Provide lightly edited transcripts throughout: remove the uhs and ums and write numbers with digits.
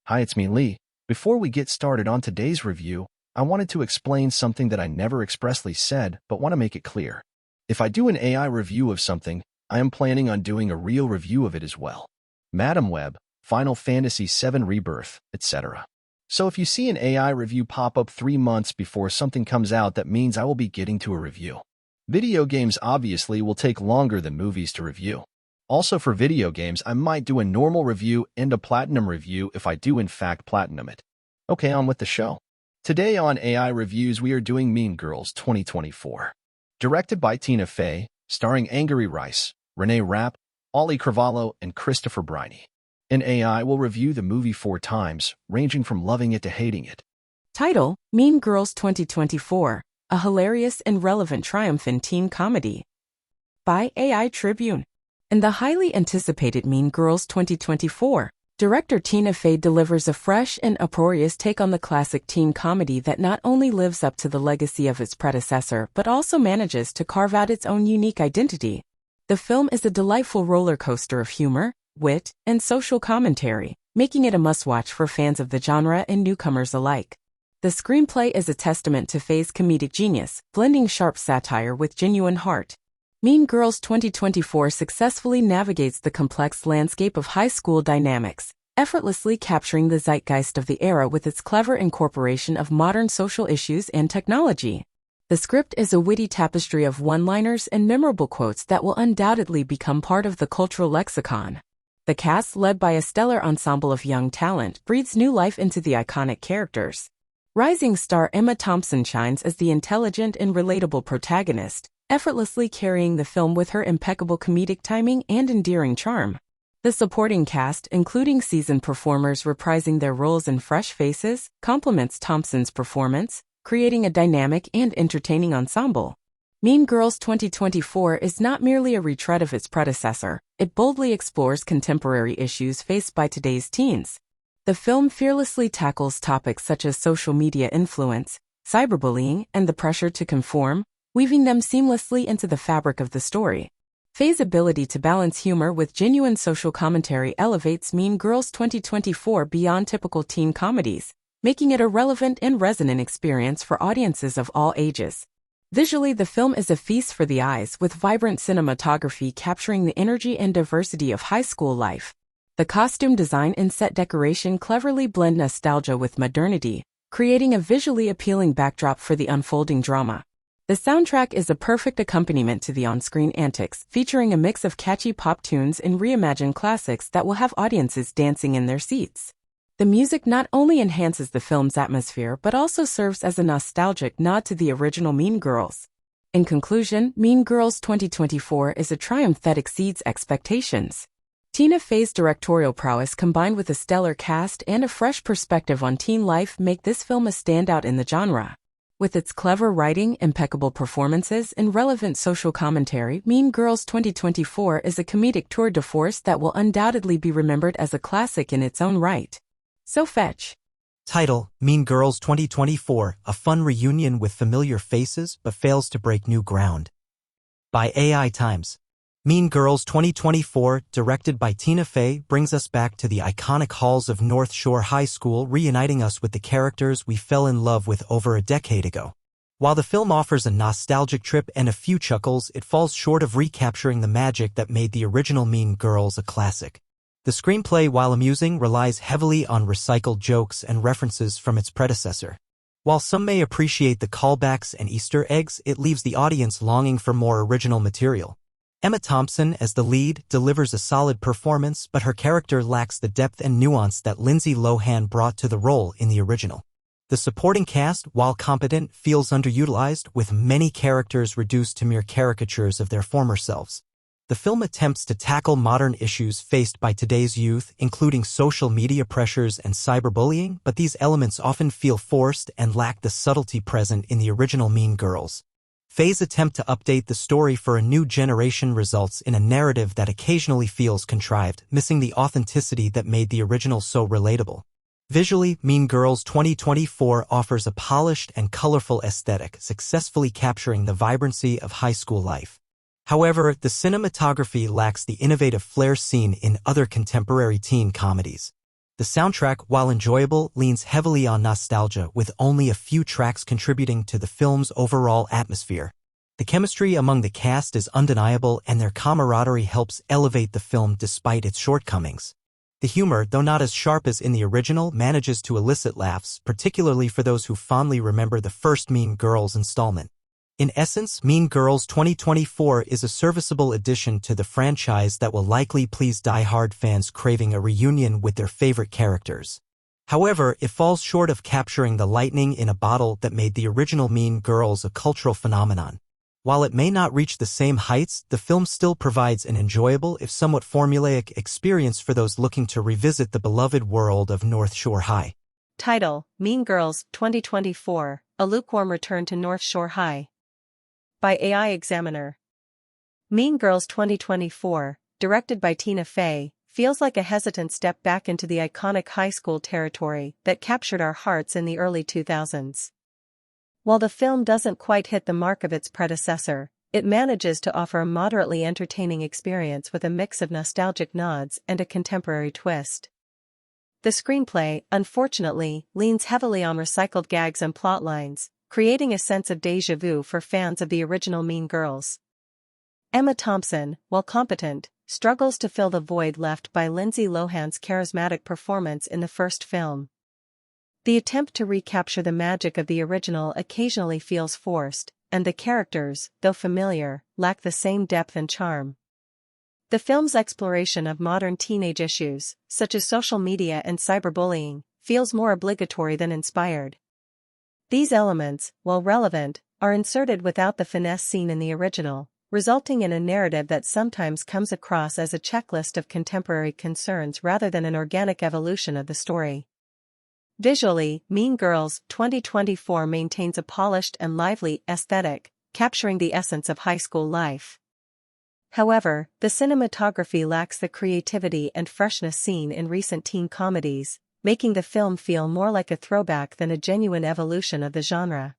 Hi, it's me, Lee. Before we get started on today's review, I wanted to explain something that I never expressly said, but want to make it clear. If I do an AI review of something, I am planning on doing a real review of it as well. Madam Web, Final Fantasy VII Rebirth, etc. So if you see an AI review pop up 3 months before something comes out, that means I will be getting to a review. Video games obviously will take longer than movies to review. Also for video games, I might do a normal review and a platinum review if I do in fact platinum it. Okay, on with the show. Today on AI Reviews, we are doing Mean Girls 2024. Directed by Tina Fey, starring Angourie Rice, Renee Rapp, Ollie Carvalho, and Christopher Briney. An AI will review the movie 4 times, ranging from loving it to hating it. Title: Mean Girls 2024, a hilarious and relevant triumph in teen comedy. By AI Tribune. In the highly anticipated Mean Girls 2024, director Tina Fey delivers a fresh and uproarious take on the classic teen comedy that not only lives up to the legacy of its predecessor but also manages to carve out its own unique identity. The film is a delightful roller coaster of humor, wit, and social commentary, making it a must-watch for fans of the genre and newcomers alike. The screenplay is a testament to Fey's comedic genius, blending sharp satire with genuine heart. Mean Girls 2024 successfully navigates the complex landscape of high school dynamics, effortlessly capturing the zeitgeist of the era with its clever incorporation of modern social issues and technology. The script is a witty tapestry of one-liners and memorable quotes that will undoubtedly become part of the cultural lexicon. The cast, led by a stellar ensemble of young talent, breathes new life into the iconic characters. Rising star Emma Thompson shines as the intelligent and relatable protagonist, effortlessly carrying the film with her impeccable comedic timing and endearing charm. The supporting cast, including seasoned performers reprising their roles in fresh faces, complements Thompson's performance, creating a dynamic and entertaining ensemble. Mean Girls 2024 is not merely a retread of its predecessor, it boldly explores contemporary issues faced by today's teens. The film fearlessly tackles topics such as social media influence, cyberbullying, and the pressure to conform, weaving them seamlessly into the fabric of the story. Fey's ability to balance humor with genuine social commentary elevates Mean Girls 2024 beyond typical teen comedies, making it a relevant and resonant experience for audiences of all ages. Visually, the film is a feast for the eyes, with vibrant cinematography capturing the energy and diversity of high school life. The costume design and set decoration cleverly blend nostalgia with modernity, creating a visually appealing backdrop for the unfolding drama. The soundtrack is a perfect accompaniment to the on-screen antics, featuring a mix of catchy pop tunes and reimagined classics that will have audiences dancing in their seats. The music not only enhances the film's atmosphere but also serves as a nostalgic nod to the original Mean Girls. In conclusion, Mean Girls 2024 is a triumph that exceeds expectations. Tina Fey's directorial prowess combined with a stellar cast and a fresh perspective on teen life make this film a standout in the genre. With its clever writing, impeccable performances, and relevant social commentary, Mean Girls 2024 is a comedic tour de force that will undoubtedly be remembered as a classic in its own right. So fetch. Title: Mean Girls 2024, a fun reunion with familiar faces but fails to break new ground. By AI Times. Mean Girls 2024, directed by Tina Fey, brings us back to the iconic halls of North Shore High School, reuniting us with the characters we fell in love with over a decade ago. While the film offers a nostalgic trip and a few chuckles, it falls short of recapturing the magic that made the original Mean Girls a classic. The screenplay, while amusing, relies heavily on recycled jokes and references from its predecessor. While some may appreciate the callbacks and Easter eggs, it leaves the audience longing for more original material. Emma Thompson, as the lead, delivers a solid performance, but her character lacks the depth and nuance that Lindsay Lohan brought to the role in the original. The supporting cast, while competent, feels underutilized, with many characters reduced to mere caricatures of their former selves. The film attempts to tackle modern issues faced by today's youth, including social media pressures and cyberbullying, but these elements often feel forced and lack the subtlety present in the original Mean Girls. Fey's attempt to update the story for a new generation results in a narrative that occasionally feels contrived, missing the authenticity that made the original so relatable. Visually, Mean Girls 2024 offers a polished and colorful aesthetic, successfully capturing the vibrancy of high school life. However, the cinematography lacks the innovative flair seen in other contemporary teen comedies. The soundtrack, while enjoyable, leans heavily on nostalgia, with only a few tracks contributing to the film's overall atmosphere. The chemistry among the cast is undeniable, and their camaraderie helps elevate the film despite its shortcomings. The humor, though not as sharp as in the original, manages to elicit laughs, particularly for those who fondly remember the first Mean Girls installment. In essence, Mean Girls 2024 is a serviceable addition to the franchise that will likely please die-hard fans craving a reunion with their favorite characters. However, it falls short of capturing the lightning in a bottle that made the original Mean Girls a cultural phenomenon. While it may not reach the same heights, the film still provides an enjoyable, if somewhat formulaic, experience for those looking to revisit the beloved world of North Shore High. Title: Mean Girls 2024, A Lukewarm Return to North Shore High. By AI Examiner. Mean Girls 2024, directed by Tina Fey, feels like a hesitant step back into the iconic high school territory that captured our hearts in the early 2000s. While the film doesn't quite hit the mark of its predecessor, it manages to offer a moderately entertaining experience with a mix of nostalgic nods and a contemporary twist. The screenplay, unfortunately, leans heavily on recycled gags and plotlines, creating a sense of déjà vu for fans of the original Mean Girls. Emma Thompson, while competent, struggles to fill the void left by Lindsay Lohan's charismatic performance in the first film. The attempt to recapture the magic of the original occasionally feels forced, and the characters, though familiar, lack the same depth and charm. The film's exploration of modern teenage issues, such as social media and cyberbullying, feels more obligatory than inspired. These elements, while relevant, are inserted without the finesse seen in the original, resulting in a narrative that sometimes comes across as a checklist of contemporary concerns rather than an organic evolution of the story. Visually, Mean Girls 2024 maintains a polished and lively aesthetic, capturing the essence of high school life. However, the cinematography lacks the creativity and freshness seen in recent teen comedies, making the film feel more like a throwback than a genuine evolution of the genre.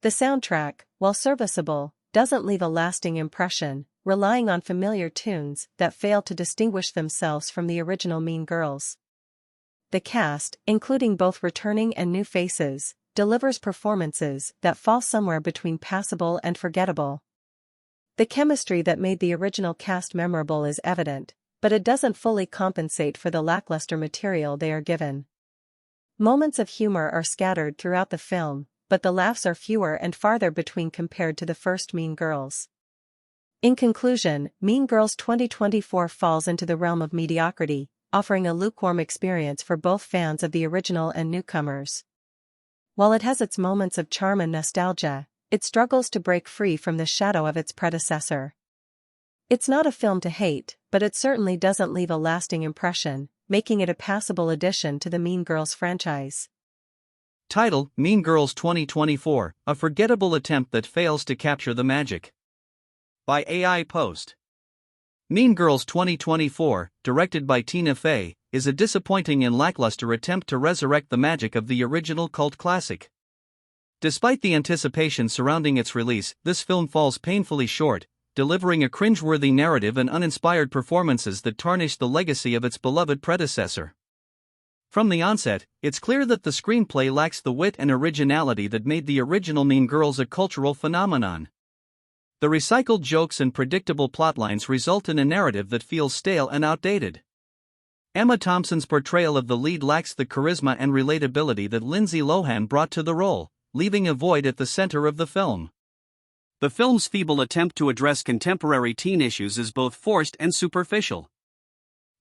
The soundtrack, while serviceable, doesn't leave a lasting impression, relying on familiar tunes that fail to distinguish themselves from the original Mean Girls. The cast, including both returning and new faces, delivers performances that fall somewhere between passable and forgettable. The chemistry that made the original cast memorable is evident, but it doesn't fully compensate for the lackluster material they are given. Moments of humor are scattered throughout the film, but the laughs are fewer and farther between compared to the first Mean Girls. In conclusion, Mean Girls 2024 falls into the realm of mediocrity, offering a lukewarm experience for both fans of the original and newcomers. While it has its moments of charm and nostalgia, it struggles to break free from the shadow of its predecessor. It's not a film to hate, but it certainly doesn't leave a lasting impression, making it a passable addition to the Mean Girls franchise. Title: Mean Girls 2024, a forgettable attempt that fails to capture the magic. By AI Post. Mean Girls 2024, directed by Tina Fey, is a disappointing and lackluster attempt to resurrect the magic of the original cult classic. Despite the anticipation surrounding its release, this film falls painfully short, delivering a cringeworthy narrative and uninspired performances that tarnish the legacy of its beloved predecessor. From the onset, it's clear that the screenplay lacks the wit and originality that made the original Mean Girls a cultural phenomenon. The recycled jokes and predictable plotlines result in a narrative that feels stale and outdated. Emma Thompson's portrayal of the lead lacks the charisma and relatability that Lindsay Lohan brought to the role, leaving a void at the center of the film. The film's feeble attempt to address contemporary teen issues is both forced and superficial.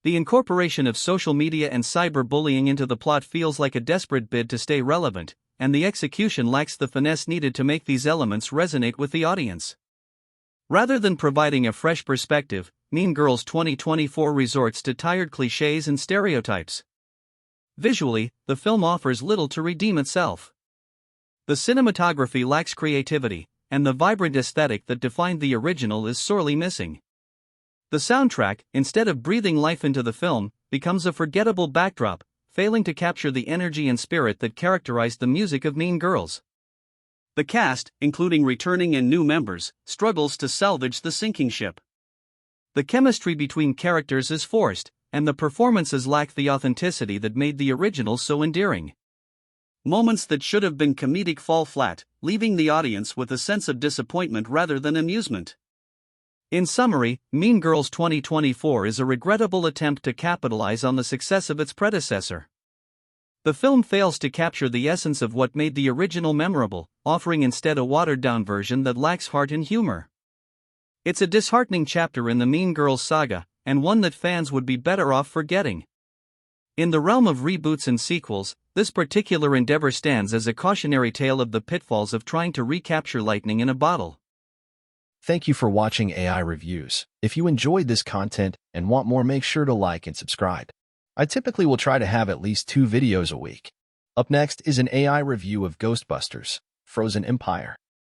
The incorporation of social media and cyberbullying into the plot feels like a desperate bid to stay relevant, and the execution lacks the finesse needed to make these elements resonate with the audience. Rather than providing a fresh perspective, Mean Girls 2024 resorts to tired cliches and stereotypes. Visually, the film offers little to redeem itself. The cinematography lacks creativity, and the vibrant aesthetic that defined the original is sorely missing. The soundtrack, instead of breathing life into the film, becomes a forgettable backdrop, failing to capture the energy and spirit that characterized the music of Mean Girls. The cast, including returning and new members, struggles to salvage the sinking ship. The chemistry between characters is forced, and the performances lacked the authenticity that made the original so endearing. Moments that should have been comedic fall flat, leaving the audience with a sense of disappointment rather than amusement. In summary, Mean Girls 2024 is a regrettable attempt to capitalize on the success of its predecessor. The film fails to capture the essence of what made the original memorable, offering instead a watered-down version that lacks heart and humor. It's a disheartening chapter in the Mean Girls saga, and one that fans would be better off forgetting. In the realm of reboots and sequels, this particular endeavor stands as a cautionary tale of the pitfalls of trying to recapture lightning in a bottle. Thank you for watching AI Reviews. If you enjoyed this content and want more, make sure to like and subscribe. I typically will try to have at least 2 videos a week. Up next is an AI review of Ghostbusters: Frozen Empire.